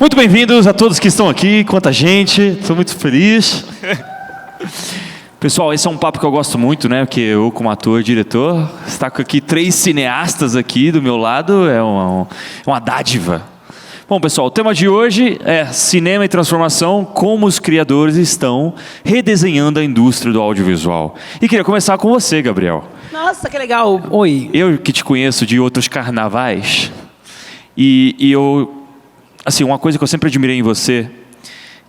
Muito bem-vindos a todos que estão aqui, quanta gente, estou muito feliz. Pessoal, esse é um papo que eu gosto muito, né? Porque eu, como ator e diretor, estar com aqui 3 cineastas aqui do meu lado é uma dádiva. Bom, pessoal, o tema de hoje é cinema e transformação, como os criadores estão redesenhando a indústria do audiovisual. E queria começar com você, Gabriel. Nossa, que legal! Oi. Eu que te conheço de outros carnavais, e eu... Assim, uma coisa que eu sempre admirei em você,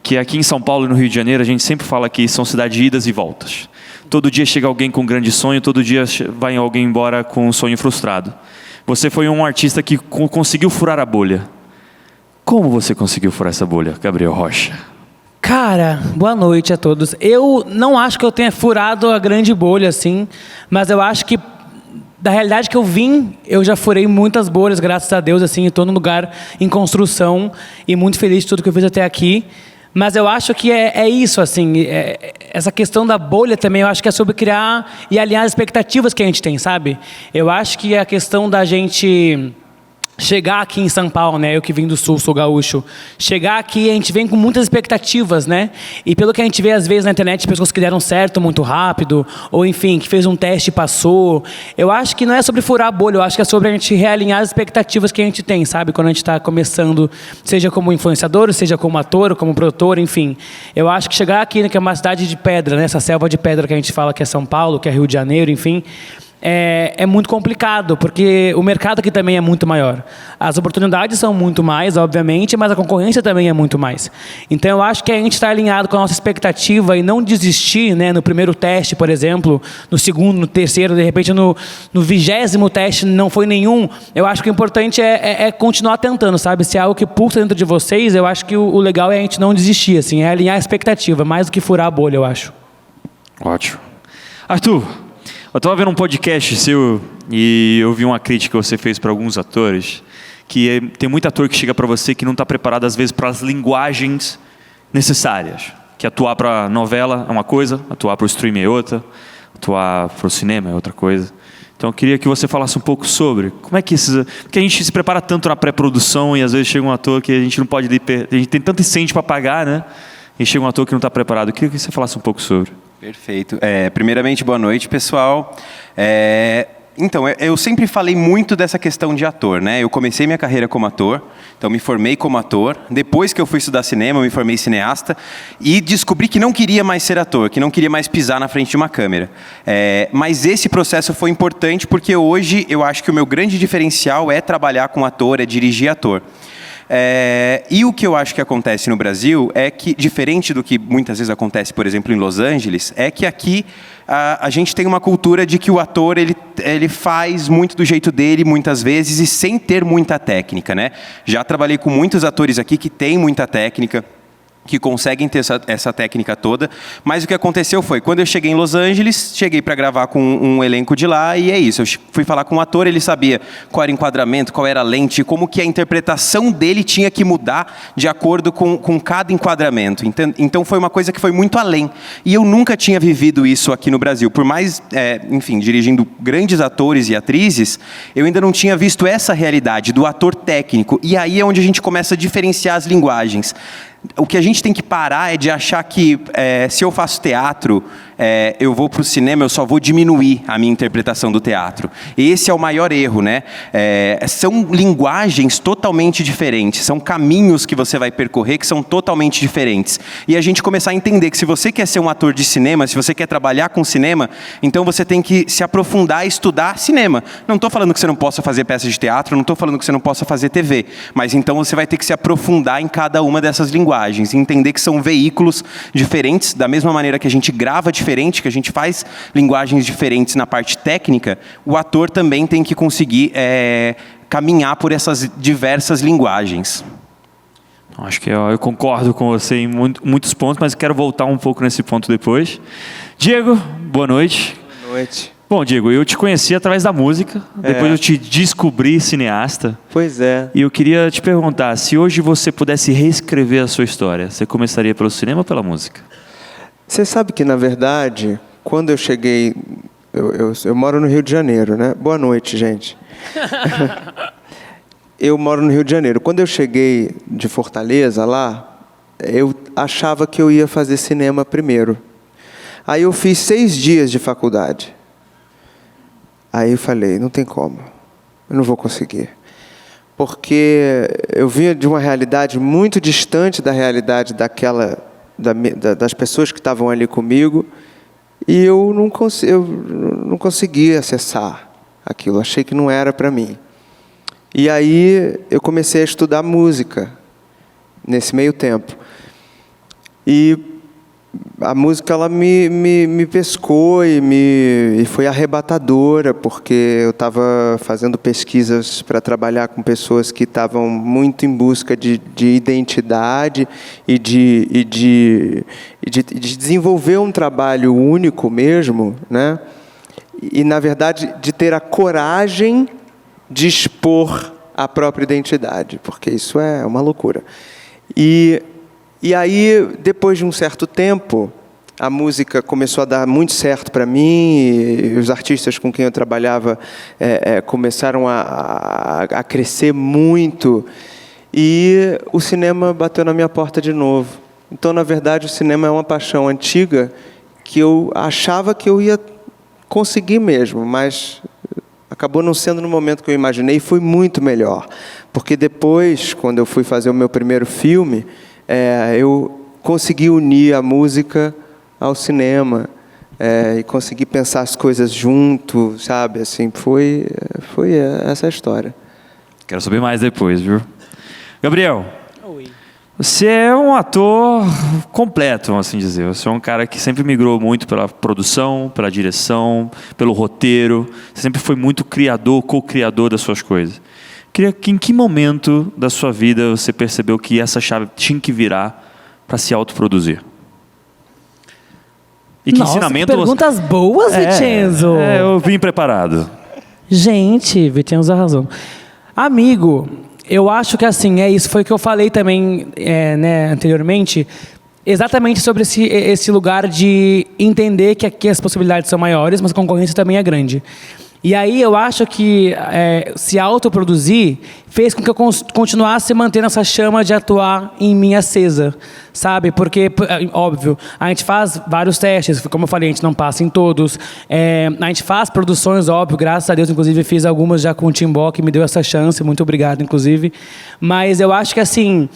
que aqui em São Paulo e no Rio de Janeiro, a gente sempre fala que são cidades de idas e voltas. Todo dia chega alguém com um grande sonho, todo dia vai alguém embora com um sonho frustrado. Você foi um artista que conseguiu furar a bolha. Como você conseguiu furar essa bolha, Gabriel Rocha? Cara, boa noite a todos. Eu não acho que eu tenha furado a grande bolha, assim, mas eu acho que da realidade que eu vim, eu já furei muitas bolhas, graças a Deus, assim, estou num lugar em construção e muito feliz de tudo que eu fiz até aqui. Mas eu acho que é isso, assim, essa questão da bolha também, eu acho que é sobre criar e alinhar as expectativas que a gente tem, sabe? Eu acho que a questão da gente chegar aqui em São Paulo, né? Eu que vim do Sul, sou gaúcho. Chegar aqui, a gente vem com muitas expectativas, né? E pelo que a gente vê, às vezes, na internet, pessoas que deram certo muito rápido, ou enfim, que fez um teste e passou. Eu acho que não é sobre furar a bolha, eu acho que é sobre a gente realinhar as expectativas que a gente tem, sabe? Quando a gente está começando, seja como influenciador, seja como ator, ou como produtor, enfim. Eu acho que chegar aqui, né, que é uma cidade de pedra, né? Essa selva de pedra que a gente fala que é São Paulo, que é Rio de Janeiro, enfim... É muito complicado, porque o mercado aqui também é muito maior. As oportunidades são muito mais, obviamente, mas a concorrência também é muito mais. Então, eu acho que a gente está alinhado com a nossa expectativa e não desistir, né, no primeiro teste, por exemplo, no segundo, no terceiro, de repente no 20º teste não foi nenhum. Eu acho que o importante é continuar tentando, sabe? Se é algo que pulsa dentro de vocês, eu acho que o legal é a gente não desistir, assim, é alinhar a expectativa, mais do que furar a bolha, eu acho. Ótimo. Arthur, eu estava vendo um podcast seu e eu vi uma crítica que você fez para alguns atores, que tem muito ator que chega para você que não está preparado, às vezes, para as linguagens necessárias. Que atuar para novela é uma coisa, atuar para o streaming é outra, atuar para o cinema é outra coisa. Então eu queria que você falasse um pouco sobre como é que porque a gente se prepara tanto na pré-produção e às vezes chega um ator que a gente não pode... A gente tem tanto incêndio para pagar, né? E chega um ator que não está preparado. Eu queria que você falasse um pouco sobre. Perfeito. Primeiramente, boa noite, pessoal. Então, eu sempre falei muito dessa questão de ator, né? Eu comecei minha carreira como ator, então me formei como ator. Depois que eu fui estudar cinema, eu me formei cineasta e descobri que não queria mais ser ator, que não queria mais pisar na frente de uma câmera. Mas esse processo foi importante porque hoje eu acho que o meu grande diferencial é trabalhar com ator, é dirigir ator. E o que eu acho que acontece no Brasil é que, diferente do que muitas vezes acontece, por exemplo, em Los Angeles, é que aqui a gente tem uma cultura de que o ator ele faz muito do jeito dele, muitas vezes, e sem ter muita técnica, né? Já trabalhei com muitos atores aqui que têm muita técnica, que conseguem ter essa técnica toda, mas o que aconteceu foi, quando eu cheguei em Los Angeles, cheguei para gravar com um elenco de lá, e é isso, eu fui falar com um ator, ele sabia qual era o enquadramento, qual era a lente, como que a interpretação dele tinha que mudar de acordo com cada enquadramento. Então foi uma coisa que foi muito além, e eu nunca tinha vivido isso aqui no Brasil, por mais, enfim, dirigindo grandes atores e atrizes, eu ainda não tinha visto essa realidade do ator técnico, e aí é onde a gente começa a diferenciar as linguagens. O que a gente tem que parar é de achar que, se eu faço teatro, eu vou para o cinema, eu só vou diminuir a minha interpretação do teatro. Esse é o maior erro, né? São linguagens totalmente diferentes, são caminhos que você vai percorrer que são totalmente diferentes. E a gente começar a entender que se você quer ser um ator de cinema, se você quer trabalhar com cinema, então você tem que se aprofundar e estudar cinema. Não estou falando que você não possa fazer peças de teatro, não estou falando que você não possa fazer TV, mas então você vai ter que se aprofundar em cada uma dessas linguagens. Entender que são veículos diferentes, da mesma maneira que a gente grava diferente, que a gente faz linguagens diferentes na parte técnica, o ator também tem que conseguir caminhar por essas diversas linguagens. Acho que eu concordo com você em muitos pontos, mas quero voltar um pouco nesse ponto depois. Diego, boa noite. Boa noite. Bom, Diego, eu te conheci através da música, depois eu te descobri cineasta. Pois é. E eu queria te perguntar, se hoje você pudesse reescrever a sua história, você começaria pelo cinema ou pela música? Você sabe que, na verdade, quando eu cheguei... Eu moro no Rio de Janeiro, né? Boa noite, gente. eu moro no Rio de Janeiro. Quando eu cheguei de Fortaleza lá, eu achava que eu ia fazer cinema primeiro. Aí eu fiz 6 dias de faculdade. Aí eu falei, não tem como, eu não vou conseguir. Porque eu vinha de uma realidade muito distante da realidade das pessoas que estavam ali comigo, e eu não conseguia acessar aquilo, achei que não era para mim. E aí eu comecei a estudar música nesse meio tempo. E a música ela me pescou e foi arrebatadora, porque eu estava fazendo pesquisas para trabalhar com pessoas que estavam muito em busca de identidade e de desenvolver um trabalho único mesmo, né? E, na verdade, de ter a coragem de expor a própria identidade, porque isso é uma loucura. E aí, depois de um certo tempo, a música começou a dar muito certo para mim, e os artistas com quem eu trabalhava começaram a crescer muito, e o cinema bateu na minha porta de novo. Então, na verdade, o cinema é uma paixão antiga que eu achava que eu ia conseguir mesmo, mas acabou não sendo no momento que eu imaginei, e foi muito melhor. Porque depois, quando eu fui fazer o meu primeiro filme, eu consegui unir a música ao cinema, e consegui pensar as coisas junto, sabe? Assim, foi essa a história. Quero saber mais depois, viu? Gabriel, Oi. você é um ator completo, vamos assim dizer. Você é um cara que sempre migrou muito pela produção, pela direção, pelo roteiro. Você sempre foi muito criador, co-criador das suas coisas. Queria que em que momento da sua vida você percebeu que essa chave tinha que virar para se autoproduzir? E que Nossa, ensinamento... perguntas boas, Vicenzo. Eu vim preparado. Gente, Vicenzo arrasou. Amigo, eu acho que assim, isso foi o que eu falei também anteriormente, exatamente sobre esse lugar de entender que aqui as possibilidades são maiores, mas a concorrência também é grande. E aí eu acho que se autoproduzir fez com que eu continuasse mantendo essa chama de atuar em mim acesa, sabe? Porque, óbvio, a gente faz vários testes, como eu falei, a gente não passa em todos. A gente faz produções, óbvio, graças a Deus, inclusive fiz algumas já com o Timbó, que me deu essa chance, muito obrigado, inclusive. Mas eu acho que, assim,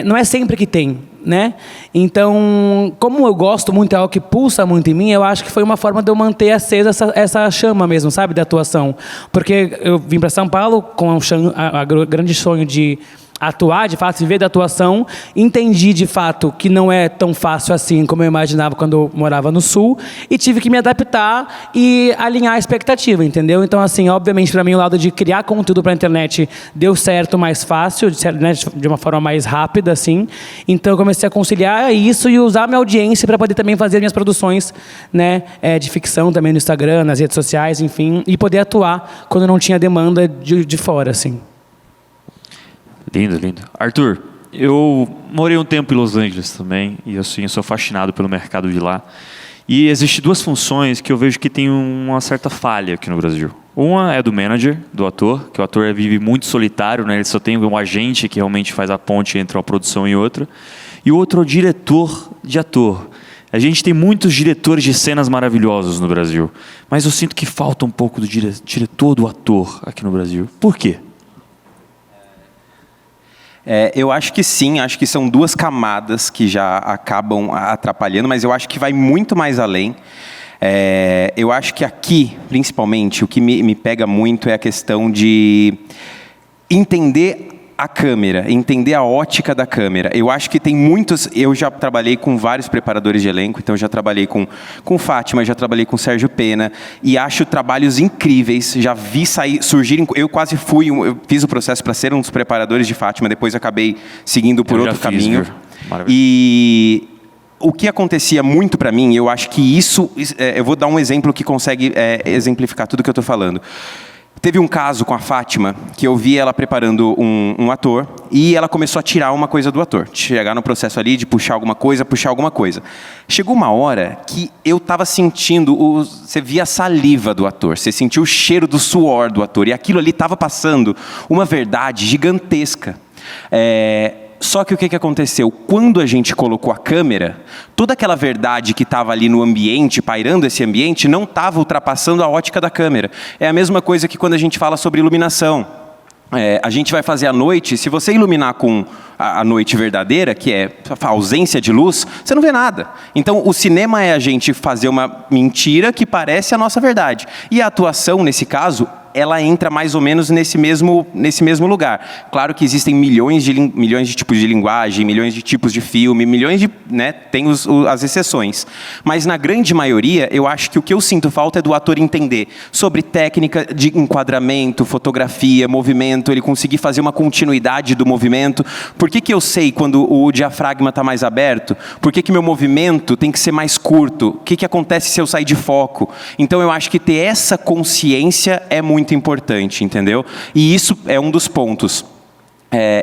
não é sempre que tem, né? Então, como eu gosto muito, é algo que pulsa muito em mim, eu acho que foi uma forma de eu manter acesa essa chama mesmo, sabe, da atuação. Porque eu vim para São Paulo com a grande sonho de atuar, de fato, viver da atuação. Entendi, de fato, que não é tão fácil assim como eu imaginava quando eu morava no Sul, e tive que me adaptar e alinhar a expectativa, entendeu? Então, assim, obviamente, para mim, o lado de criar conteúdo para a internet deu certo mais fácil, de uma forma mais rápida, assim. Então, eu comecei a conciliar isso e usar minha audiência para poder também fazer minhas produções, né, de ficção também no Instagram, nas redes sociais, enfim, e poder atuar quando não tinha demanda de fora, assim. Lindo, lindo. Arthur, eu morei um tempo em Los Angeles também, e assim, eu sou fascinado pelo mercado de lá. E existem 2 funções que eu vejo que tem uma certa falha aqui no Brasil. Uma é do manager, do ator, que o ator vive muito solitário, né? Ele só tem um agente que realmente faz a ponte entre uma produção e outra. E o outro é o diretor de ator. A gente tem muitos diretores de cenas maravilhosos no Brasil, mas eu sinto que falta um pouco do diretor do ator aqui no Brasil. Por quê? Eu acho que sim, acho que são 2 camadas que já acabam atrapalhando, mas eu acho que vai muito mais além. Eu acho que aqui, principalmente, o que me pega muito é a questão de entender a câmera, entender a ótica da câmera. Eu acho que tem muitos... Eu já trabalhei com vários preparadores de elenco, então já trabalhei com Fátima, já trabalhei com Sérgio Pena, e acho trabalhos incríveis. Já vi surgirem... Eu quase fui... Eu fiz o processo para ser um dos preparadores de Fátima, depois acabei seguindo por outro caminho. E o que acontecia muito para mim, eu acho que isso... Eu vou dar um exemplo que consegue exemplificar tudo que eu estou falando. Teve um caso com a Fátima, que eu vi ela preparando um ator, e ela começou a tirar uma coisa do ator. Chegar no processo ali de puxar alguma coisa. Chegou uma hora que eu estava sentindo, você via a saliva do ator, você sentia o cheiro do suor do ator, e aquilo ali estava passando uma verdade gigantesca. Só que o que aconteceu? Quando a gente colocou a câmera, toda aquela verdade que estava ali no ambiente, pairando esse ambiente, não estava ultrapassando a ótica da câmera. É a mesma coisa que quando a gente fala sobre iluminação. A gente vai fazer a noite, se você iluminar com a noite verdadeira, que é a ausência de luz, você não vê nada. Então, o cinema é a gente fazer uma mentira que parece a nossa verdade. E a atuação, nesse caso, ela entra mais ou menos nesse mesmo lugar. Claro que existem milhões de tipos de linguagem, milhões de tipos de filme, milhões de... tem as exceções. Mas, na grande maioria, eu acho que o que eu sinto falta é do ator entender sobre técnica de enquadramento, fotografia, movimento, ele conseguir fazer uma continuidade do movimento. Por que eu sei quando o diafragma está mais aberto? Por que meu movimento tem que ser mais curto? O que acontece se eu sair de foco? Então, eu acho que ter essa consciência é muito importante, entendeu? E isso é um dos pontos.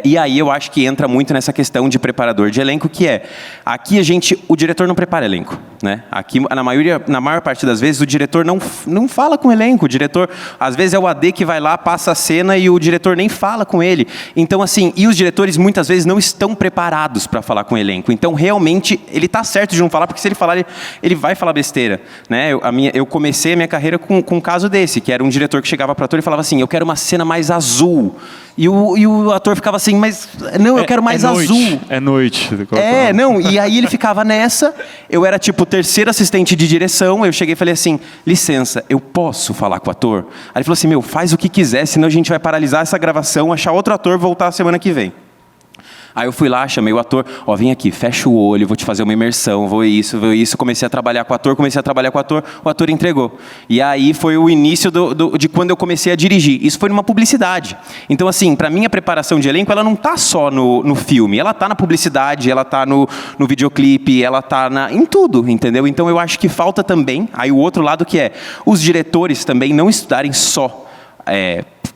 E aí eu acho que entra muito nessa questão de preparador de elenco, que aqui o diretor não prepara elenco, né? Aqui, na maior parte das vezes, o diretor não fala com o elenco, o diretor, às vezes é o AD que vai lá, passa a cena e o diretor nem fala com ele. Então, assim, e os diretores muitas vezes não estão preparados para falar com o elenco. Então, realmente, ele está certo de não falar, porque se ele falar, ele vai falar besteira, né? Eu comecei a minha carreira com um caso desse, que era um diretor que chegava para o ator e falava assim, eu quero uma cena mais azul. E o ator ficava assim, mas não, eu quero mais azul. É noite. Não, e aí ele ficava nessa, eu era tipo o terceiro assistente de direção, eu cheguei e falei assim, licença, eu posso falar com o ator? Aí ele falou assim, faz o que quiser, senão a gente vai paralisar essa gravação, achar outro ator, voltar a semana que vem. Aí eu fui lá, chamei o ator, vem aqui, fecha o olho, vou te fazer uma imersão, vou isso. Comecei a trabalhar com o ator entregou. E aí foi o início de quando eu comecei a dirigir. Isso foi numa publicidade. Então, assim, para mim a preparação de elenco, ela não está só no filme, ela está na publicidade, ela está no videoclipe, ela está em tudo, entendeu? Então eu acho que falta também, aí o outro lado que os diretores também não estudarem só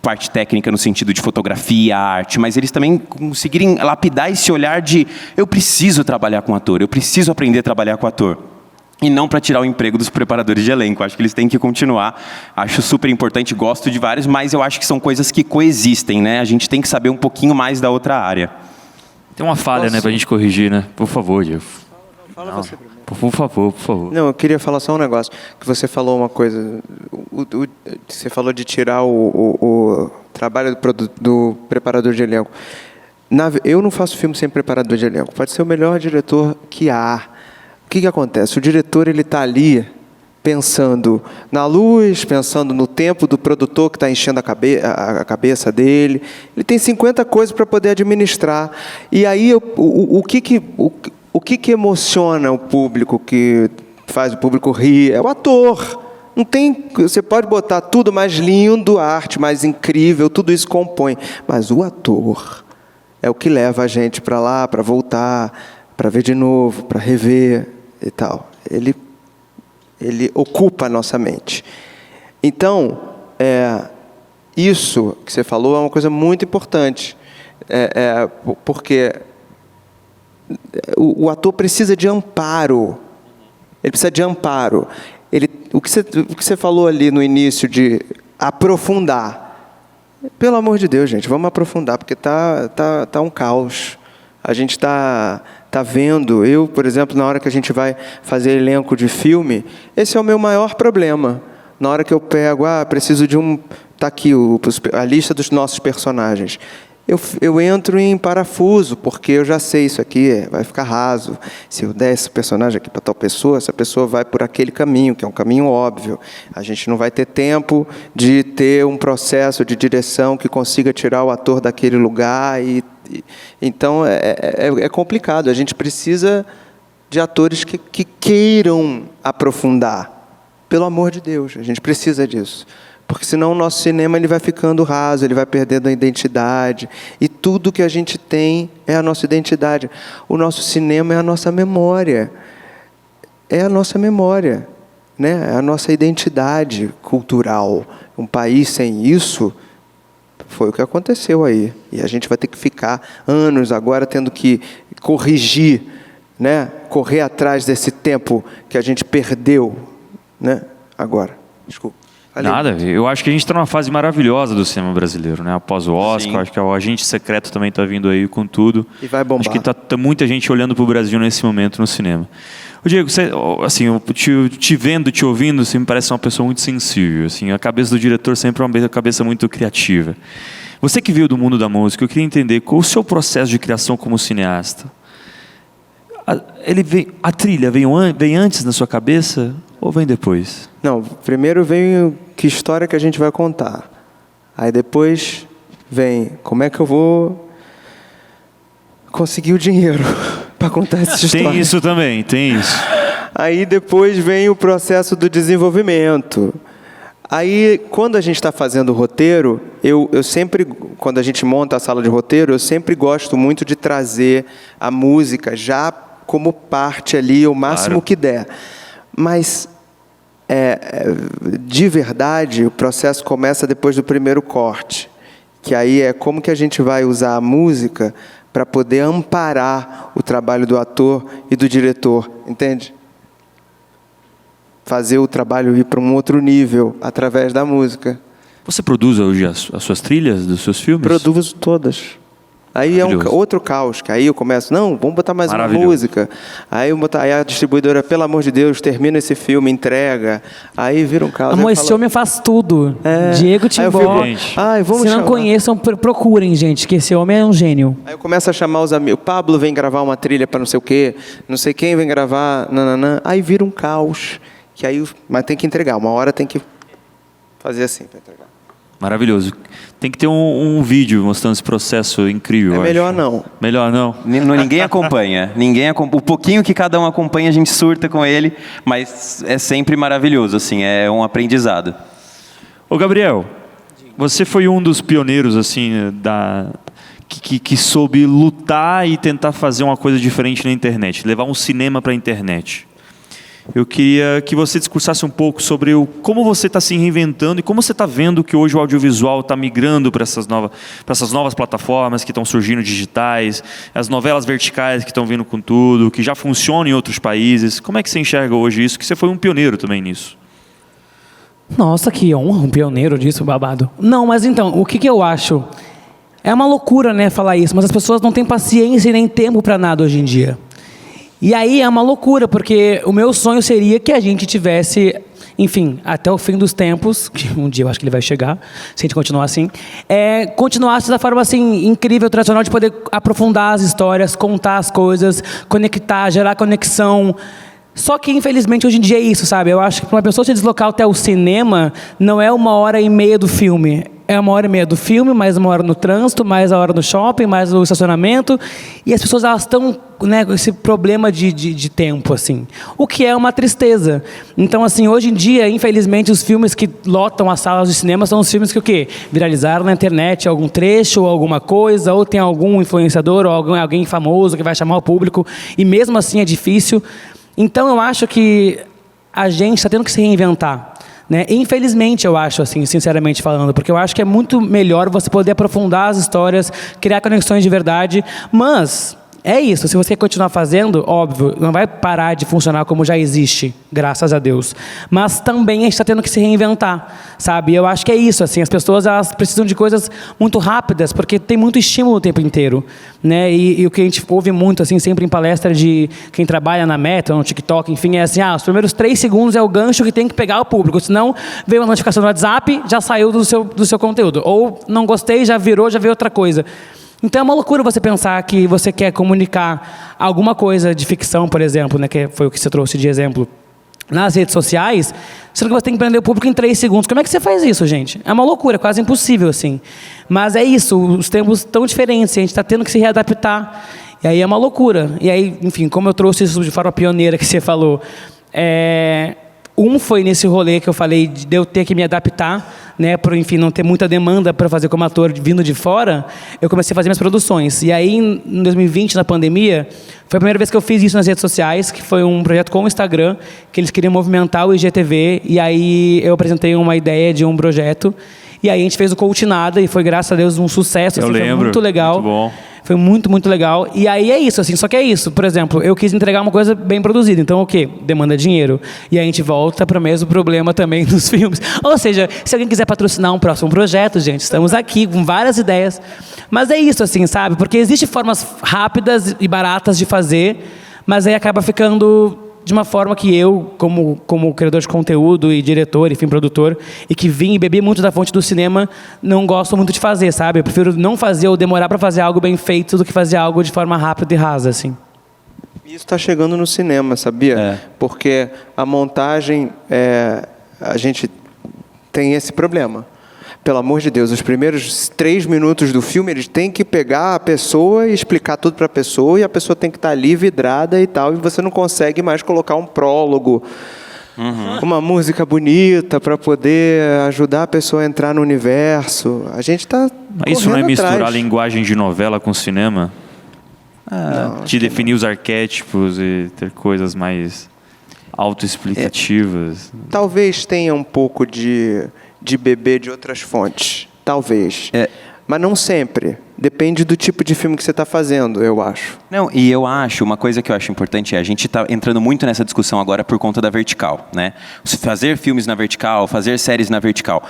parte técnica no sentido de fotografia, arte, mas eles também conseguirem lapidar esse olhar de eu preciso trabalhar com ator, eu preciso aprender a trabalhar com ator. E não para tirar o emprego dos preparadores de elenco. Acho que eles têm que continuar. Acho super importante, gosto de vários, mas eu acho que são coisas que coexistem, né? A gente tem que saber um pouquinho mais da outra área. Tem uma falha, né, pra gente corrigir, né? Por favor, Diego. Fala você primeiro. Por favor. Não, eu queria falar só um negócio. Que você falou uma coisa. Você falou de tirar o trabalho do preparador de elenco. Eu não faço filme sem preparador de elenco. Pode ser o melhor diretor que há. O que acontece? O diretor está ali pensando na luz, pensando no tempo do produtor que está enchendo a cabeça dele. Ele tem 50 coisas para poder administrar. E aí, o que emociona o público, que faz o público rir? É o ator. Não tem, você pode botar tudo mais lindo, a arte mais incrível, tudo isso compõe. Mas o ator é o que leva a gente para lá, para voltar, para ver de novo, para rever e tal. Ele ocupa a nossa mente. Então, isso que você falou é uma coisa muito importante. Porque o ator precisa de amparo. Ele precisa de amparo. O que você falou ali no início de aprofundar. Pelo amor de Deus, gente, vamos aprofundar, porque tá um caos. A gente está vendo, por exemplo, na hora que a gente vai fazer elenco de filme, esse é o meu maior problema. Na hora que eu pego, preciso de está aqui a lista dos nossos personagens. Eu entro em parafuso, porque eu já sei isso aqui, vai ficar raso. Se eu der esse personagem aqui para tal pessoa, essa pessoa vai por aquele caminho, que é um caminho óbvio. A gente não vai ter tempo de ter um processo de direção que consiga tirar o ator daquele lugar. Então, é complicado. A gente precisa de atores que queiram aprofundar. Pelo amor de Deus, a gente precisa disso. Porque senão o nosso cinema ele vai ficando raso, ele vai perdendo a identidade. E tudo que a gente tem é a nossa identidade. O nosso cinema é a nossa memória. É a nossa memória, né? É a nossa identidade cultural. um país sem isso, foi o que aconteceu aí. E a gente vai ter que ficar anos agora tendo que corrigir, né? Correr atrás desse tempo que a gente perdeu, né? Agora. Desculpa. Falei. Nada, eu acho que a gente está numa fase maravilhosa do cinema brasileiro, né? Após o Oscar, Sim. acho que o Agente Secreto também está vindo aí com tudo. E vai bombar. Acho que tá muita gente olhando para o Brasil nesse momento no cinema. Ô Diego, você, assim, eu te vendo, te ouvindo, você me parece uma pessoa muito sensível. Assim, a cabeça do diretor sempre é uma cabeça muito criativa. Você que veio do mundo da música, eu queria entender qual o seu processo de criação como cineasta. A trilha vem antes na sua cabeça ou vem depois? Não, primeiro vem que história que a gente vai contar. Aí depois vem como é que eu vou conseguir o dinheiro para contar essa história. Tem isso também, tem isso. Aí depois vem o processo do desenvolvimento. Aí, quando a gente está fazendo o roteiro, eu sempre, quando a gente monta a sala de roteiro, eu sempre gosto muito de trazer a música já como parte ali, o máximo Claro. que der. Mas, de verdade, o processo começa depois do primeiro corte. Que aí é como que a gente vai usar a música para poder amparar o trabalho do ator e do diretor, entende? Fazer o trabalho ir para um outro nível através da música. Você produz hoje as suas trilhas dos seus filmes? Produzo todas. Aí é outro caos, que aí eu começo, não, vamos botar mais uma música. Aí a distribuidora, pelo amor de Deus, termina esse filme, entrega. Aí vira um caos. Amor, esse homem faz tudo. Diego Timbó. Se não conheçam, procurem, gente, que esse homem é um gênio. Aí eu começo a chamar os amigos. O Pablo vem gravar uma trilha para não sei o quê, não sei quem vem gravar, nananã. Aí vira um caos. Que aí, mas tem que entregar, uma hora tem que fazer assim para entregar. Maravilhoso. Tem que ter um vídeo mostrando esse processo incrível. É melhor não. Melhor não. Ninguém acompanha. O pouquinho que cada um acompanha, a gente surta com ele, mas é sempre maravilhoso, assim, é um aprendizado. Ô Gabriel, você foi um dos pioneiros assim que soube lutar e tentar fazer uma coisa diferente na internet, levar um cinema para a internet. Eu queria que você discursasse um pouco sobre como você está se reinventando e como você está vendo que hoje o audiovisual está migrando para essas novas plataformas que estão surgindo digitais, as novelas verticais que estão vindo com tudo, que já funcionam em outros países. Como é que você enxerga hoje isso? Que você foi um pioneiro também nisso. Nossa, que honra, um pioneiro disso, babado. Não, mas então, o que eu acho? É uma loucura, né, falar isso, mas as pessoas não têm paciência e nem tempo para nada hoje em dia. E aí é uma loucura, porque o meu sonho seria que a gente tivesse, enfim, até o fim dos tempos, que um dia eu acho que ele vai chegar, se a gente continuar assim, continuasse da forma assim, incrível, tradicional, de poder aprofundar as histórias, contar as coisas, conectar, gerar conexão. Só que, infelizmente, hoje em dia é isso, sabe? Eu acho que para uma pessoa se deslocar até o cinema, não é 1h30 do filme. É 1h30 do filme, mais 1 hora no trânsito, mais a hora no shopping, mais o estacionamento. E as pessoas, elas estão, né, com esse problema de tempo, assim. O que é uma tristeza. Então, assim, hoje em dia, infelizmente, os filmes que lotam as salas de cinema são os filmes que o quê? Viralizaram na internet algum trecho, ou alguma coisa, ou tem algum influenciador, ou alguém famoso que vai chamar o público. E mesmo assim é difícil. Então, eu acho que a gente está tendo que se reinventar. Né? Infelizmente, eu acho, assim, sinceramente falando, porque eu acho que é muito melhor você poder aprofundar as histórias, criar conexões de verdade, mas é isso, se você continuar fazendo, óbvio, não vai parar de funcionar como já existe, graças a Deus, mas também a gente está tendo que se reinventar, sabe? Eu acho que é isso, assim, as pessoas, elas precisam de coisas muito rápidas, porque tem muito estímulo o tempo inteiro, né? E o que a gente ouve muito, assim, sempre em palestra de quem trabalha na Meta, no TikTok, enfim, é assim, os primeiros 3 segundos é o gancho que tem que pegar o público, senão veio uma notificação no WhatsApp, já saiu do seu conteúdo, ou não gostei, já veio outra coisa. Então é uma loucura você pensar que você quer comunicar alguma coisa de ficção, por exemplo, né, que foi o que você trouxe de exemplo, nas redes sociais, sendo que você tem que prender o público em 3 segundos. Como é que você faz isso, gente? É uma loucura, quase impossível, assim. Mas é isso, os tempos estão diferentes, a gente está tendo que se readaptar. E aí é uma loucura. E aí, enfim, como eu trouxe isso de forma pioneira que você falou, Um foi nesse rolê que eu falei de eu ter que me adaptar, né, por, enfim, não ter muita demanda para fazer como ator vindo de fora. Eu comecei a fazer minhas produções. E aí, em 2020, na pandemia, foi a primeira vez que eu fiz isso nas redes sociais, que foi um projeto com o Instagram, que eles queriam movimentar o IGTV. E aí eu apresentei uma ideia de um projeto. E aí a gente fez o Coach Nada e foi, graças a Deus, um sucesso. Eu assim, lembro. Foi muito legal. Muito bom. Foi muito, muito legal. E aí é isso, assim, só que é isso. Por exemplo, eu quis entregar uma coisa bem produzida. Então, o quê? Demanda dinheiro. E aí a gente volta para o mesmo problema também dos filmes. Ou seja, se alguém quiser patrocinar um próximo projeto, gente, estamos aqui com várias ideias. Mas é isso, assim, sabe? Porque existem formas rápidas e baratas de fazer, mas aí acaba ficando de uma forma que eu, como criador de conteúdo e diretor, enfim, produtor, e que vim e bebi muito da fonte do cinema, não gosto muito de fazer, sabe? Eu prefiro não fazer ou demorar para fazer algo bem feito do que fazer algo de forma rápida e rasa, assim. Isso está chegando no cinema, sabia? Porque a montagem, a gente tem esse problema. Pelo amor de Deus, os primeiros 3 minutos do filme, eles têm que pegar a pessoa e explicar tudo para a pessoa, e a pessoa tem que estar ali vidrada e tal, e você não consegue mais colocar um prólogo, uma música bonita para poder ajudar a pessoa a entrar no universo. A gente está Isso não é misturar atrás. linguagem de novela com cinema? De definir os arquétipos e ter coisas mais autoexplicativas. Talvez tenha um pouco de beber de outras fontes. Talvez. Mas não sempre. Depende do tipo de filme que você está fazendo, eu acho. Não, e eu acho, uma coisa que eu acho importante a gente está entrando muito nessa discussão agora por conta da vertical, né? Fazer filmes na vertical, fazer séries na vertical.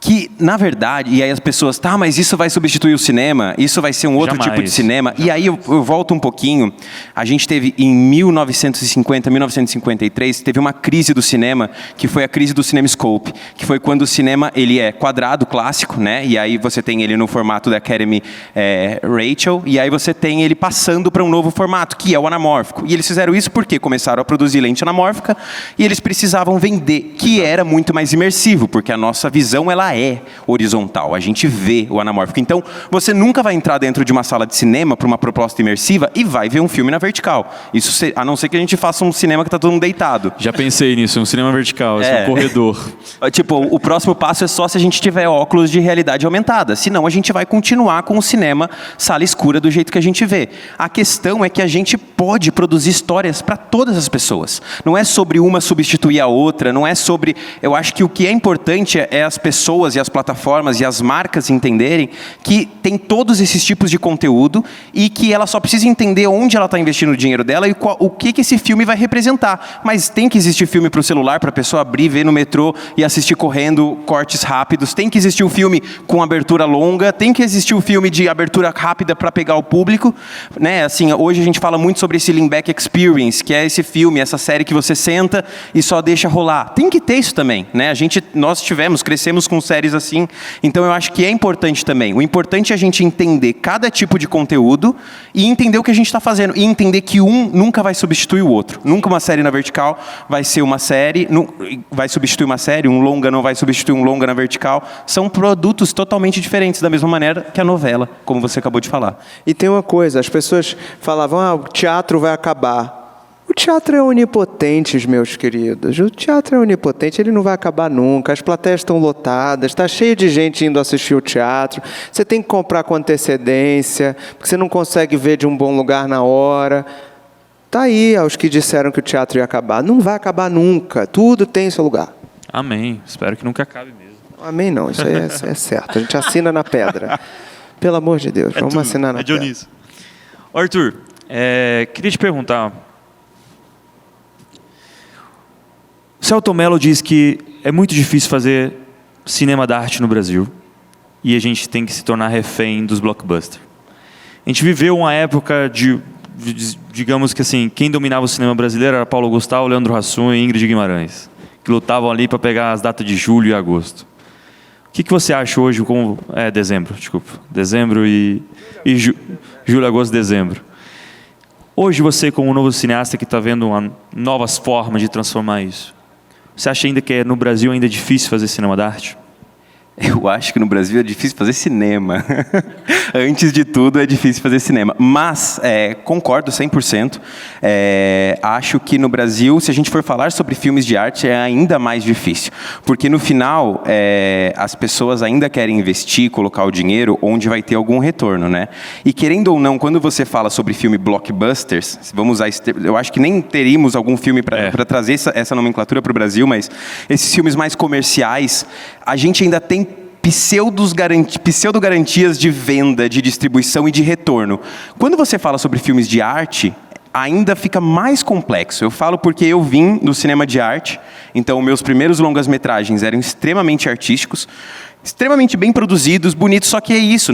Que, na verdade, e aí as pessoas, mas isso vai substituir o cinema? Isso vai ser um outro Jamais. tipo de cinema? E aí eu volto um pouquinho. A gente teve, em 1950, 1953, teve uma crise do cinema, que foi a crise do CinemaScope, que foi quando o cinema, ele é quadrado, clássico, né? E aí você tem ele no formato da Academy Rachel, e aí você tem ele passando para um novo formato, que é o anamórfico. E eles fizeram isso porque começaram a produzir lente anamórfica, e eles precisavam vender, que era muito mais imersivo, porque a nossa visão, ela é horizontal, a gente vê o anamórfico. Então, você nunca vai entrar dentro de uma sala de cinema para uma proposta imersiva e vai ver um filme na vertical. Isso, a não ser que a gente faça um cinema que está todo mundo deitado. Já pensei nisso, um cinema vertical, um corredor. Tipo, o próximo passo é só se a gente tiver óculos de realidade aumentada. Senão, a gente vai continuar com o cinema sala escura do jeito que a gente vê. A questão é que a gente pode produzir histórias para todas as pessoas. Não é sobre uma substituir a outra, não é sobre... Eu acho que o que é importante é as pessoas e as plataformas e as marcas entenderem que tem todos esses tipos de conteúdo e que ela só precisa entender onde ela está investindo o dinheiro dela e o que esse filme vai representar. Mas tem que existir filme para o celular, para a pessoa abrir, ver no metrô e assistir correndo cortes rápidos. Tem que existir um filme com abertura longa. Tem que existir um filme de abertura rápida para pegar o público. Né? Assim, hoje a gente fala muito sobre esse Lean Back Experience, que é esse filme, essa série que você senta e só deixa rolar. Tem que ter isso também. Né? Nós crescemos com séries assim. Então eu acho que é importante também. O importante é a gente entender cada tipo de conteúdo e entender o que a gente está fazendo. E entender que um nunca vai substituir o outro. Nunca uma série na vertical vai ser uma série, vai substituir uma série, um longa não vai substituir um longa na vertical. São produtos totalmente diferentes, da mesma maneira que a novela, como você acabou de falar. E tem uma coisa, as pessoas falavam, o teatro vai acabar. O teatro é onipotente, meus queridos. O teatro é onipotente, ele não vai acabar nunca. As plateias estão lotadas, está cheio de gente indo assistir o teatro. Você tem que comprar com antecedência, porque você não consegue ver de um bom lugar na hora. Está aí aos que disseram que o teatro ia acabar. Não vai acabar nunca. Tudo tem seu lugar. Amém. Espero que nunca acabe mesmo. Amém não, isso aí é certo. A gente assina na pedra. Pelo amor de Deus, vamos assinar na pedra. Dionísio. Arthur, queria te perguntar... O Celton Mello diz que é muito difícil fazer cinema da arte no Brasil e a gente tem que se tornar refém dos blockbusters. A gente viveu uma época digamos que assim, quem dominava o cinema brasileiro era Paulo Gustavo, Leandro Hassum e Ingrid Guimarães, que lutavam ali para pegar as datas de julho e agosto. O que você acha hoje como... Dezembro e julho, agosto, dezembro. Hoje você, como um novo cineasta que está vendo novas formas de transformar isso, você acha ainda que no Brasil ainda é difícil fazer cinema da arte? Eu acho que no Brasil é difícil fazer cinema. Antes de tudo, é difícil fazer cinema. Mas, concordo 100%. Acho que no Brasil, se a gente for falar sobre filmes de arte, é ainda mais difícil. Porque, no final, as pessoas ainda querem investir, colocar o dinheiro onde vai ter algum retorno, né? E, querendo ou não, quando você fala sobre filme blockbusters, vamos usar eu acho que nem teríamos algum filme para trazer essa nomenclatura para o Brasil, mas esses filmes mais comerciais, a gente ainda tem pseudo-garantias de venda, de distribuição e de retorno. Quando você fala sobre filmes de arte, ainda fica mais complexo. Eu falo porque eu vim do cinema de arte, então meus primeiros longas-metragens eram extremamente artísticos, extremamente bem produzidos, bonitos, só que é isso,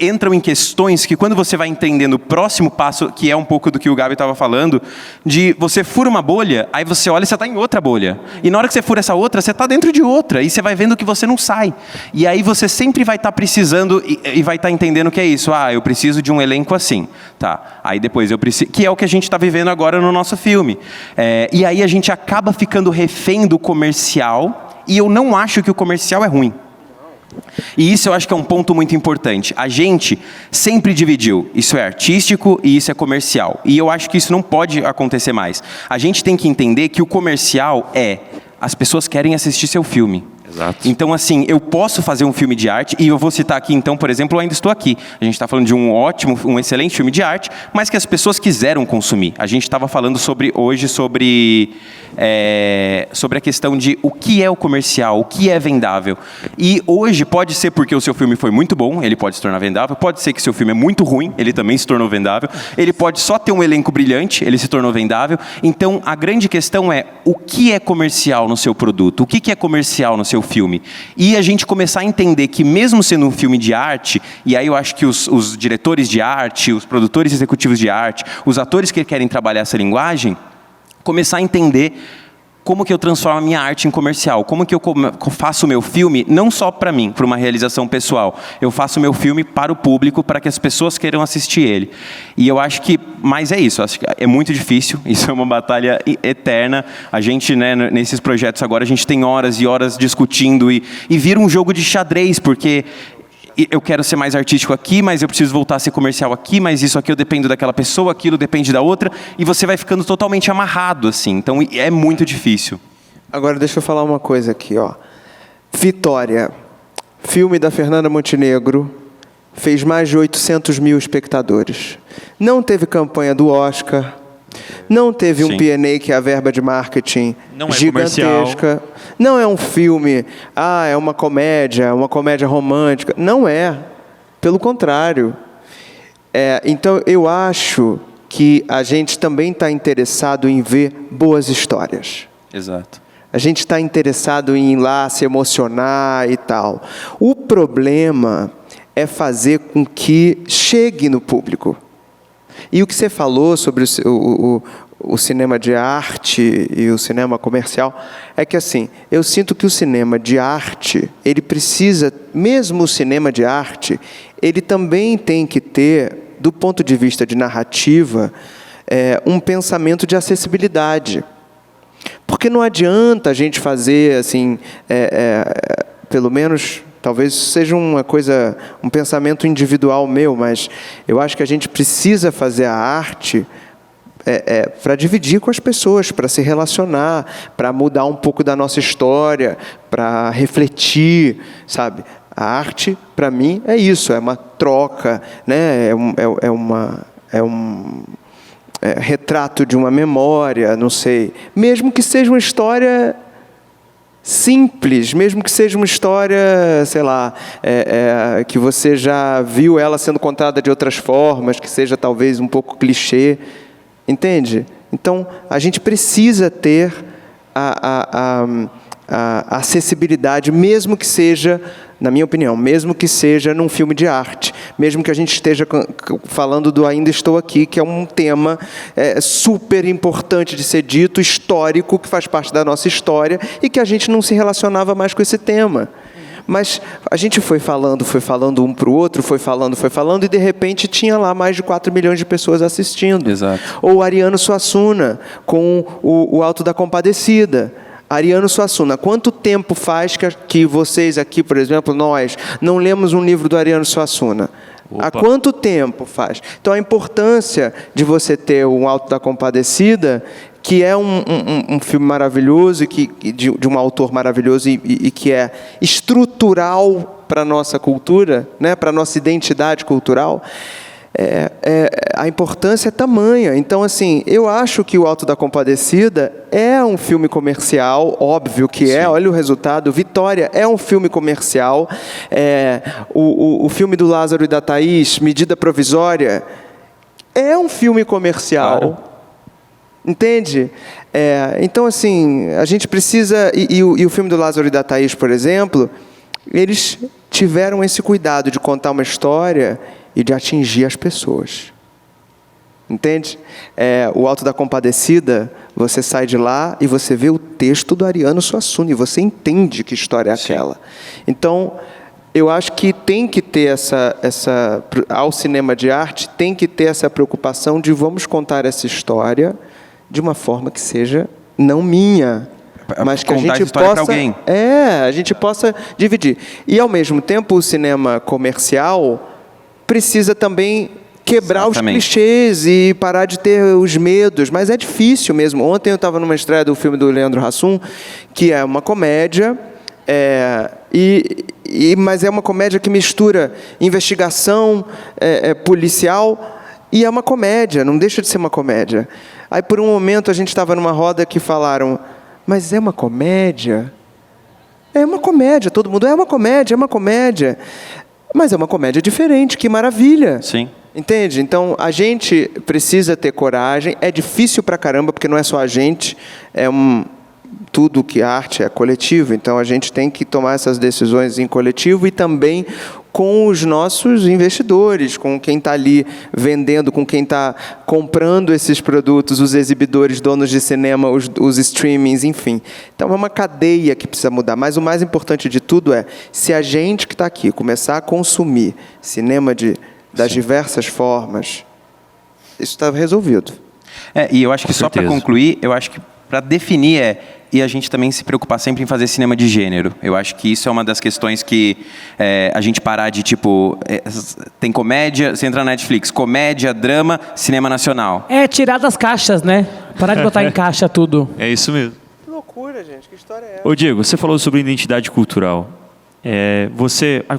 entram em questões que quando você vai entendendo o próximo passo, que é um pouco do que o Gabi estava falando, de você fura uma bolha, aí você olha e você está em outra bolha. E na hora que você fura essa outra, você está dentro de outra, e você vai vendo que você não sai. E aí você sempre vai estar precisando e vai estar entendendo que é isso. Eu preciso de um elenco assim. Tá. Aí depois eu preciso... Que é o que a gente está vivendo agora no nosso filme. E aí a gente acaba ficando refém do comercial, e eu não acho que o comercial é ruim. E isso eu acho que é um ponto muito importante. A gente sempre dividiu, isso é artístico e isso é comercial. E eu acho que isso não pode acontecer mais. A gente tem que entender que o comercial as pessoas querem assistir seu filme. Exato. Então, assim, eu posso fazer um filme de arte, e eu vou citar aqui, então, por exemplo, Eu Ainda Estou Aqui. A gente está falando de um excelente filme de arte, mas que as pessoas quiseram consumir. A gente estava falando hoje sobre a questão de o que é o comercial, o que é vendável. E hoje pode ser porque o seu filme foi muito bom, ele pode se tornar vendável, pode ser que seu filme é muito ruim, ele também se tornou vendável, ele pode só ter um elenco brilhante, ele se tornou vendável. Então, a grande questão é o que é comercial no seu produto, o que é comercial no seu filme. E a gente começar a entender que mesmo sendo um filme de arte, e aí eu acho que os diretores de arte, os produtores executivos de arte, os atores que querem trabalhar essa linguagem, começar a entender como que eu transformo a minha arte em comercial, como que eu faço o meu filme, não só para mim, para uma realização pessoal, eu faço o meu filme para o público, para que as pessoas queiram assistir ele. E eu acho que, mas é isso, acho que é muito difícil, isso é uma batalha eterna. A gente, nesses projetos agora, a gente tem horas e horas discutindo e vira um jogo de xadrez, porque eu quero ser mais artístico aqui, mas eu preciso voltar a ser comercial aqui, mas isso aqui eu dependo daquela pessoa, aquilo depende da outra, e você vai ficando totalmente amarrado, assim. Então, é muito difícil. Agora, deixa eu falar uma coisa aqui, ó. Vitória, filme da Fernanda Montenegro, fez mais de 800 mil espectadores. Não teve campanha do Oscar, não teve um P&A, que é a verba de marketing não gigantesca. Comercial. Não é um filme, é uma comédia romântica. Não é. Pelo contrário. Então, eu acho que a gente também está interessado em ver boas histórias. Exato. A gente está interessado em ir lá se emocionar e tal. O problema é fazer com que chegue no público. E o que você falou sobre o cinema de arte e o cinema comercial é que, assim, eu sinto que o cinema de arte, ele precisa, mesmo o cinema de arte, ele também tem que ter, do ponto de vista de narrativa, um pensamento de acessibilidade. Porque não adianta a gente fazer, assim, pelo menos... Talvez seja um pensamento individual meu, mas eu acho que a gente precisa fazer a arte para dividir com as pessoas, para se relacionar, para mudar um pouco da nossa história, para refletir, sabe? A arte, para mim, é isso, é uma troca, né? É um retrato de uma memória, não sei. Mesmo que seja uma história... simples, mesmo que seja uma história, sei lá, que você já viu ela sendo contada de outras formas, que seja talvez um pouco clichê, entende? Então, a gente precisa ter a acessibilidade, mesmo que seja, na minha opinião, mesmo que seja num filme de arte, mesmo que a gente esteja falando do Ainda Estou Aqui, que é um tema super importante de ser dito, histórico, que faz parte da nossa história, e que a gente não se relacionava mais com esse tema. Mas a gente foi falando um para o outro, foi falando, e de repente tinha lá mais de 4 milhões de pessoas assistindo. Exato. Ou Ariano Suassuna, com o Alto da Compadecida. Ariano Suassuna. Quanto tempo faz que vocês aqui, por exemplo, nós, não lemos um livro do Ariano Suassuna? Opa. Há quanto tempo faz? Então, a importância de você ter o Alto da Compadecida, que é um filme maravilhoso, e de um autor maravilhoso e que é estrutural para a nossa cultura, né, para a nossa identidade cultural, a importância é tamanha. Então, assim, eu acho que o Alto da Compadecida é um filme comercial, óbvio que é. Olha o resultado. Vitória é um filme comercial. O filme do Lázaro e da Thaís, Medida Provisória, é um filme comercial. Claro. Entende? Então, assim, a gente precisa... E o filme do Lázaro e da Thaís, por exemplo, eles tiveram esse cuidado de contar uma história e de atingir as pessoas. Entende? O Alto da Compadecida, você sai de lá e você vê o texto do Ariano Suassuna e você entende que história é aquela. Então, eu acho que tem que ter ao cinema de arte, tem que ter essa preocupação de vamos contar essa história de uma forma que seja não minha, mas que a gente possa, a gente possa dividir. E, ao mesmo tempo, o cinema comercial precisa também quebrar os clichês e parar de ter os medos, mas é difícil mesmo. Ontem eu estava numa estreia do filme do Leandro Hassum, que é uma comédia, mas é uma comédia que mistura investigação policial e é uma comédia, não deixa de ser uma comédia. Aí, por um momento, a gente estava numa roda que falaram, mas é uma comédia? É uma comédia, todo mundo, é uma comédia. Mas é uma comédia diferente, que maravilha. Sim. Entende? Então, a gente precisa ter coragem. É difícil pra caramba, porque não é só a gente. Tudo que a arte é coletivo. Então, a gente tem que tomar essas decisões em coletivo e também com os nossos investidores, com quem está ali vendendo, com quem está comprando esses produtos, os exibidores, donos de cinema, os streamings, enfim. Então, é uma cadeia que precisa mudar. Mas o mais importante de tudo se a gente que está aqui começar a consumir cinema das diversas formas, isso está resolvido. E eu acho que só para concluir, eu acho que para definir e a gente também se preocupar sempre em fazer cinema de gênero. Eu acho que isso é uma das questões que a gente parar de, tem comédia, você entra na Netflix, comédia, drama, cinema nacional. Tirar das caixas, né? Parar de botar em caixa tudo. É isso mesmo. Que loucura, gente. Que história é essa? Ô, Diego, você falou sobre identidade cultural.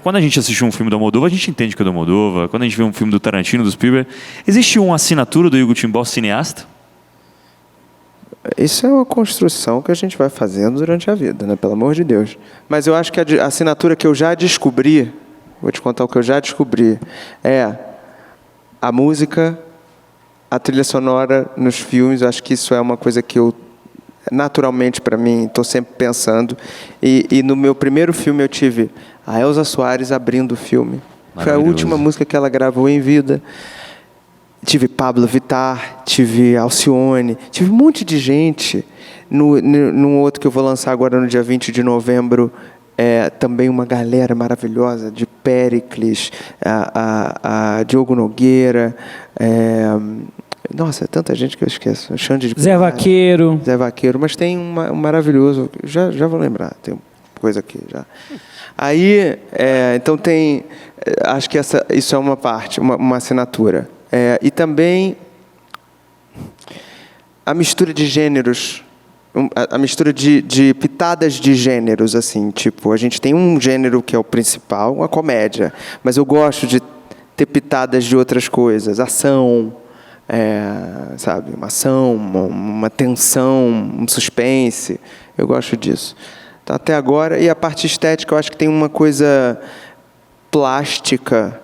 Quando a gente assiste um filme do Almodóvar, a gente entende que é do Almodóvar. Quando a gente vê um filme do Tarantino, do Spielberg, existe uma assinatura do Hugo Timbó cineasta? Isso é uma construção que a gente vai fazendo durante a vida, né? Pelo amor de Deus. Mas eu acho que a assinatura que eu já descobri, vou te contar o que eu já descobri, é a música, a trilha sonora nos filmes. Eu acho que isso é uma coisa que eu, naturalmente para mim, estou sempre pensando. E no meu primeiro filme eu tive a Elza Soares abrindo o filme. Foi a última música que ela gravou em vida. Tive Pablo Vittar, tive Alcione, tive um monte de gente. Num outro que eu vou lançar agora no dia 20 de novembro, também uma galera maravilhosa, de Péricles, a Diogo Nogueira, nossa, é tanta gente que eu esqueço. Xande de Zé Vaqueiro. Zé Vaqueiro, mas tem um maravilhoso, já vou lembrar, tem coisa aqui já. Aí, então tem, acho que isso é uma parte, uma assinatura. E também a mistura de gêneros, a mistura de pitadas de gêneros, assim, tipo, a gente tem um gênero que é o principal, uma comédia, mas eu gosto de ter pitadas de outras coisas, ação, sabe, uma ação, uma tensão, um suspense, eu gosto disso. Então, até agora, e a parte estética, eu acho que tem uma coisa plástica,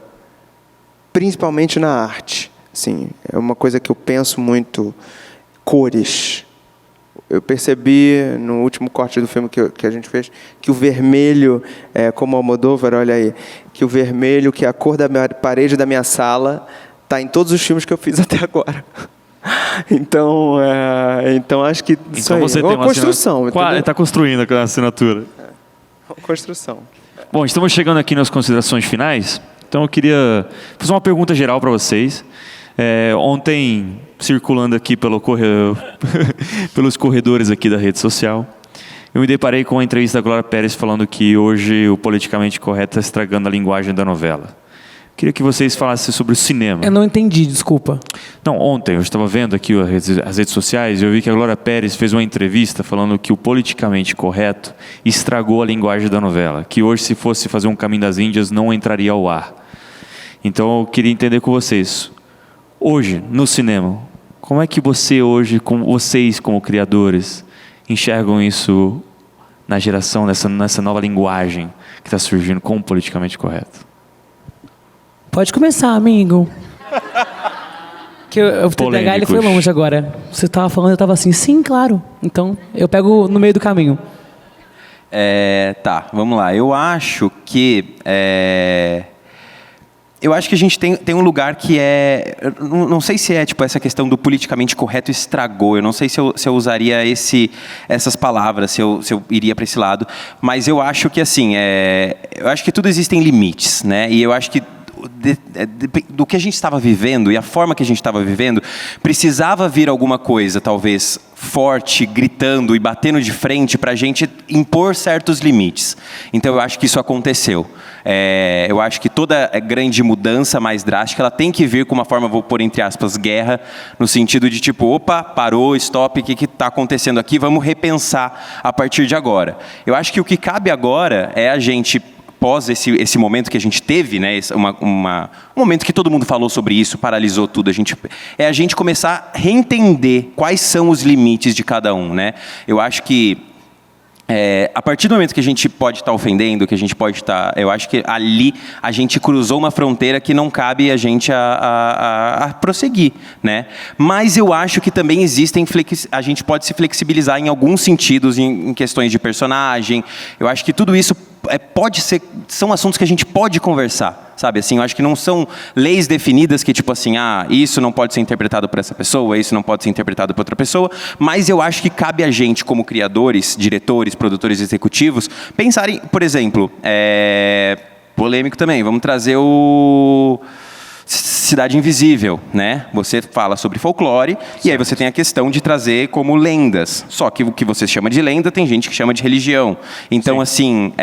principalmente na arte. Assim, é uma coisa que eu penso muito, cores. Eu percebi no último corte do filme que a gente fez, que o vermelho, como Almodóvar, olha aí, que o vermelho, que é a cor da parede da minha sala, está em todos os filmes que eu fiz até agora. Então acho que isso você é tem uma construção. Está construindo a assinatura. Uma construção. Bom, estamos chegando aqui nas considerações finais. Então eu queria fazer uma pergunta geral para vocês. Ontem, circulando aqui pelos corredores aqui da rede social, eu me deparei com a entrevista da Glória Pérez falando que hoje o politicamente correto está estragando a linguagem da novela. Queria que vocês falassem sobre o cinema. Eu não entendi, desculpa. Não, ontem eu estava vendo aqui as redes sociais e eu vi que a Glória Pérez fez uma entrevista falando que o politicamente correto estragou a linguagem da novela. Que hoje, se fosse fazer um Caminho das Índias, não entraria ao ar. Então eu queria entender com vocês. Hoje, no cinema, como é que vocês como criadores, enxergam isso na geração, nessa nova linguagem que está surgindo como politicamente correto? Pode começar, amigo. Que o TDAH ele foi longe agora. Você estava falando, eu estava assim, sim, claro. Então, eu pego no meio do caminho. Tá, vamos lá. Eu acho que a gente tem um lugar que não sei se é tipo essa questão do politicamente correto estragou. Eu não sei se eu usaria essas palavras, se eu iria para esse lado. Mas eu acho que assim, eu acho que tudo existem limites, né? E eu acho que do que a gente estava vivendo e a forma que a gente estava vivendo, precisava vir alguma coisa, talvez forte, gritando e batendo de frente para a gente impor certos limites. Então eu acho que isso aconteceu. Eu acho que toda grande mudança mais drástica, ela tem que vir com uma forma, vou pôr entre aspas, guerra, no sentido de tipo, opa, parou, stop, o que está acontecendo aqui, vamos repensar a partir de agora. Eu acho que o que cabe agora é a gente, após esse momento que a gente teve, né, um momento que todo mundo falou sobre isso, paralisou tudo, a gente começar a reentender quais são os limites de cada um, né? Eu acho que a partir do momento que a gente pode estar ofendendo, que a gente pode estar, eu acho que ali a gente cruzou uma fronteira que não cabe a gente a prosseguir, né? Mas eu acho que também a gente pode se flexibilizar em alguns sentidos, em questões de personagem. Eu acho que tudo isso são assuntos que a gente pode conversar, sabe? Assim, eu acho que não são leis definidas que, tipo assim, isso não pode ser interpretado por essa pessoa, isso não pode ser interpretado por outra pessoa, mas eu acho que cabe a gente, como criadores, diretores, produtores executivos, pensarem, por exemplo, polêmico também, vamos trazer o Cidade Invisível, né? Você fala sobre folclore, e aí você tem a questão de trazer como lendas. Só que o que você chama de lenda, tem gente que chama de religião. Então, assim,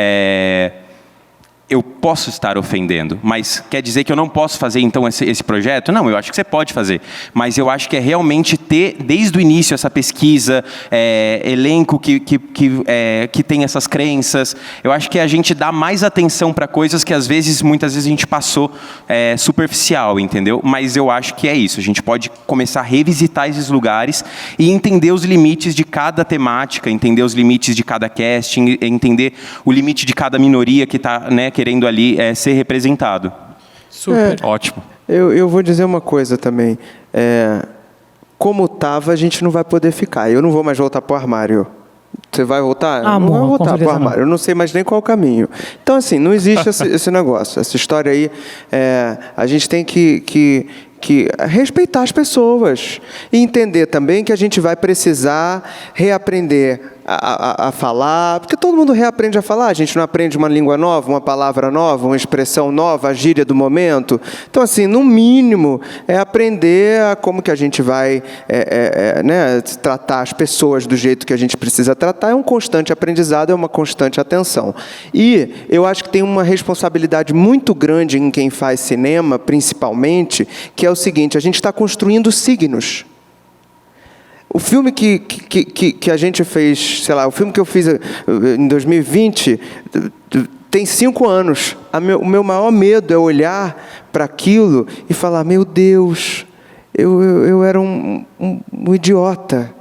eu posso estar ofendendo, mas quer dizer que eu não posso fazer, então, esse projeto? Não, eu acho que você pode fazer. Mas eu acho que é realmente ter, desde o início, essa pesquisa, elenco que tem essas crenças. Eu acho que a gente dá mais atenção para coisas que, muitas vezes, a gente passou superficial, entendeu? Mas eu acho que é isso. A gente pode começar a revisitar esses lugares e entender os limites de cada temática, entender os limites de cada casting, entender o limite de cada minoria que está, né, querendo ali ser representado. Super. Ótimo. Eu vou dizer uma coisa também. Como estava, a gente não vai poder ficar. Eu não vou mais voltar para o armário. Você vai voltar? Não vou voltar para o armário. Eu não sei mais nem qual é o caminho. Então, assim, não existe esse negócio. Essa história aí, a gente tem que respeitar as pessoas e entender também que a gente vai precisar reaprender a falar, porque todo mundo reaprende a falar, a gente não aprende uma língua nova, uma palavra nova, uma expressão nova, a gíria do momento. Então, assim, no mínimo, aprender como que a gente vai né, tratar as pessoas do jeito que a gente precisa tratar. É um constante aprendizado, é uma constante atenção. E eu acho que tem uma responsabilidade muito grande em quem faz cinema, principalmente, que é o seguinte: a gente está construindo signos. O filme que a gente fez, sei lá, o filme que eu fiz em 2020 tem 5 anos. O meu maior medo é olhar para aquilo e falar: meu Deus, eu era um idiota.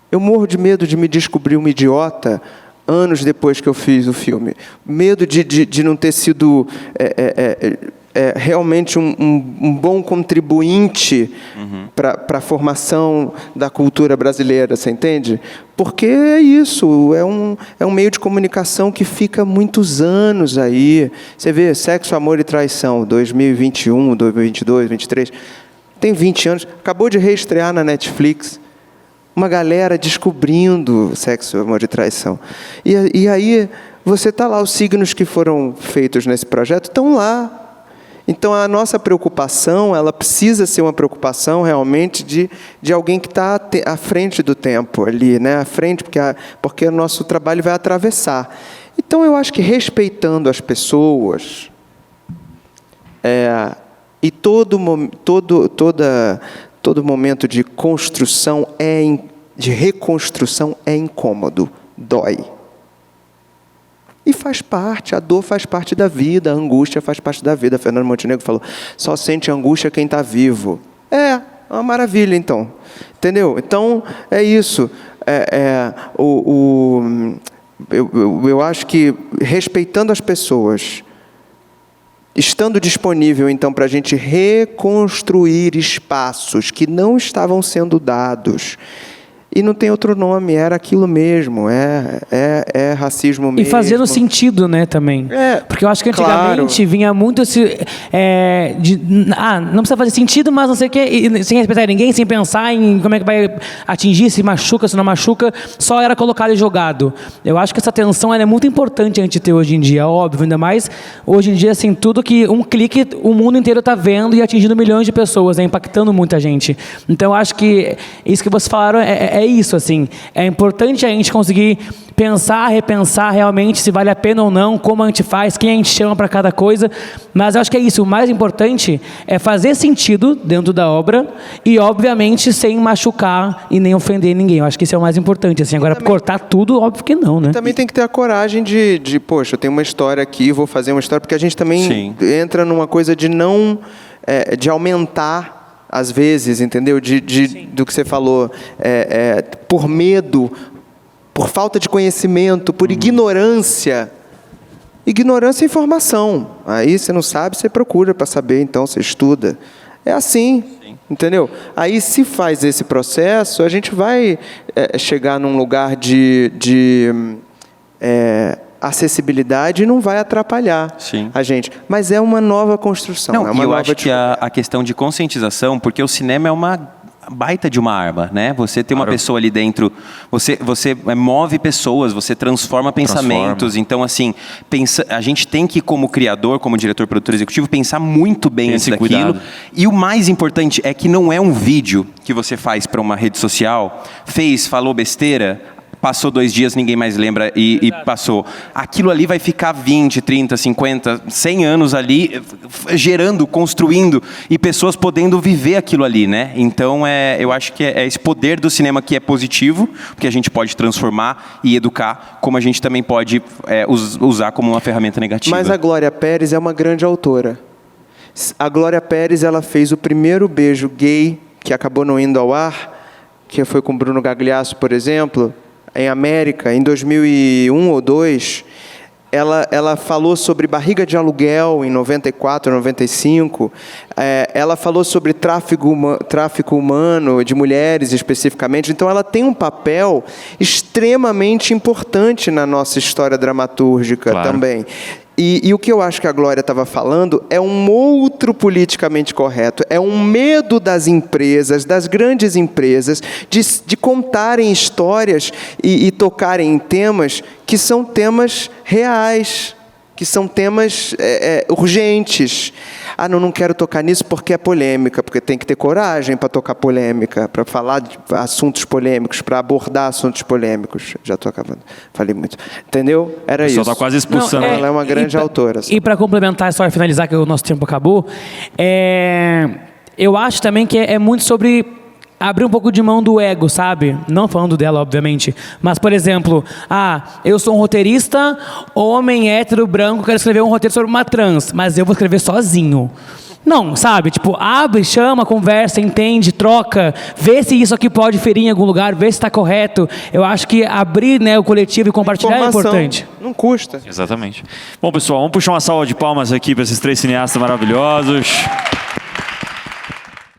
Eu morro de medo de me descobrir um idiota anos depois que eu fiz o filme. Medo de não ter sido realmente um bom contribuinte para a formação da cultura brasileira, você entende? Porque é isso, é um meio de comunicação que fica muitos anos aí. Você vê Sexo, Amor e Traição, 2021, 2022, 2023, tem 20 anos, acabou de reestrear na Netflix. Uma galera descobrindo Sexo, Amor e Traição. E aí, você está lá, os signos que foram feitos nesse projeto estão lá. Então, a nossa preocupação, ela precisa ser uma preocupação realmente de alguém que está à frente do tempo ali, né? À frente, porque o nosso trabalho vai atravessar. Então, eu acho que respeitando as pessoas, e todo momento de construção, de reconstrução é incômodo, dói. E faz parte, a dor faz parte da vida, a angústia faz parte da vida. Fernando Montenegro falou, só sente angústia quem está vivo. É uma maravilha, então. Entendeu? Então, é isso. Eu acho que, respeitando as pessoas, estando disponível, então, para a gente reconstruir espaços que não estavam sendo dados. E não tem outro nome, era aquilo mesmo, é racismo mesmo. E fazendo sentido, né, também. Porque eu acho que antigamente vinha muito esse... não precisa fazer sentido, mas não sei o quê, sem respeitar ninguém, sem pensar em como é que vai atingir, se machuca, se não machuca, só era colocado e jogado. Eu acho que essa tensão ela é muito importante a gente ter hoje em dia, óbvio, ainda mais hoje em dia, assim, tudo que um clique, o mundo inteiro está vendo e atingindo milhões de pessoas, né, impactando muita gente. Então, eu acho que isso que vocês falaram é isso, assim. É importante a gente conseguir pensar, repensar realmente se vale a pena ou não, como a gente faz, quem a gente chama para cada coisa. Mas eu acho que é isso. O mais importante é fazer sentido dentro da obra e, obviamente, sem machucar e nem ofender ninguém. Eu acho que isso é o mais importante, assim. Agora, também, cortar tudo, óbvio que não, né? Também tem que ter a coragem de poxa, eu tenho uma história aqui, vou fazer uma história, porque a gente também entra numa coisa de não... de aumentar às vezes, entendeu? Do que você falou, por medo, por falta de conhecimento, por ignorância. Ignorância é informação. Aí você não sabe, você procura para saber, então você estuda. É assim, entendeu? Aí se faz esse processo, a gente vai chegar num lugar de acessibilidade e não vai atrapalhar a gente. Mas é uma nova construção. Não, e eu acho que a questão de conscientização, porque o cinema é uma baita de uma arma, né? Você tem uma pessoa ali dentro, você move pessoas, você transforma pensamentos. Então, assim, a gente tem que, como criador, como diretor, produtor executivo, pensar muito bem antes daquilo. Cuidado. E o mais importante é que não é um vídeo que você faz para uma rede social, falou besteira, passou 2 dias, ninguém mais lembra e passou. Aquilo ali vai ficar 20, 30, 50, 100 anos ali, gerando, construindo e pessoas podendo viver aquilo ali, né? Então, eu acho que é esse poder do cinema que é positivo, porque a gente pode transformar e educar, como a gente também pode usar como uma ferramenta negativa. Mas a Glória Pérez é uma grande autora. A Glória Pérez, ela fez o primeiro beijo gay, que acabou não indo ao ar, que foi com Bruno Gagliasso, por exemplo, em América, em 2001 ou 2002, ela falou sobre barriga de aluguel em 94, 95. Ela falou sobre tráfico humano, de mulheres especificamente. Então, ela tem um papel extremamente importante na nossa história dramatúrgica também. E o que eu acho que a Glória estava falando é um outro politicamente correto, é um medo das empresas, das grandes empresas, de contarem histórias e tocarem em temas que são temas reais, que são temas urgentes. Não quero tocar nisso porque é polêmica, porque tem que ter coragem para tocar polêmica, para falar de assuntos polêmicos, para abordar assuntos polêmicos. Já estou acabando, falei muito. Entendeu? Era isso. O pessoal está quase expulsando. Ela é uma grande autora. E para complementar, só para finalizar, que o nosso tempo acabou, eu acho também que é muito sobre abrir um pouco de mão do ego, sabe? Não falando dela, obviamente. Mas, por exemplo, eu sou um roteirista, homem, hétero, branco, quero escrever um roteiro sobre uma trans, mas eu vou escrever sozinho. Não, sabe? Tipo, abre, chama, conversa, entende, troca, vê se isso aqui pode ferir em algum lugar, vê se está correto. Eu acho que abrir, né, o coletivo e compartilhar é importante. Não custa. Exatamente. Bom, pessoal, vamos puxar uma salva de palmas aqui para esses 3 cineastas maravilhosos.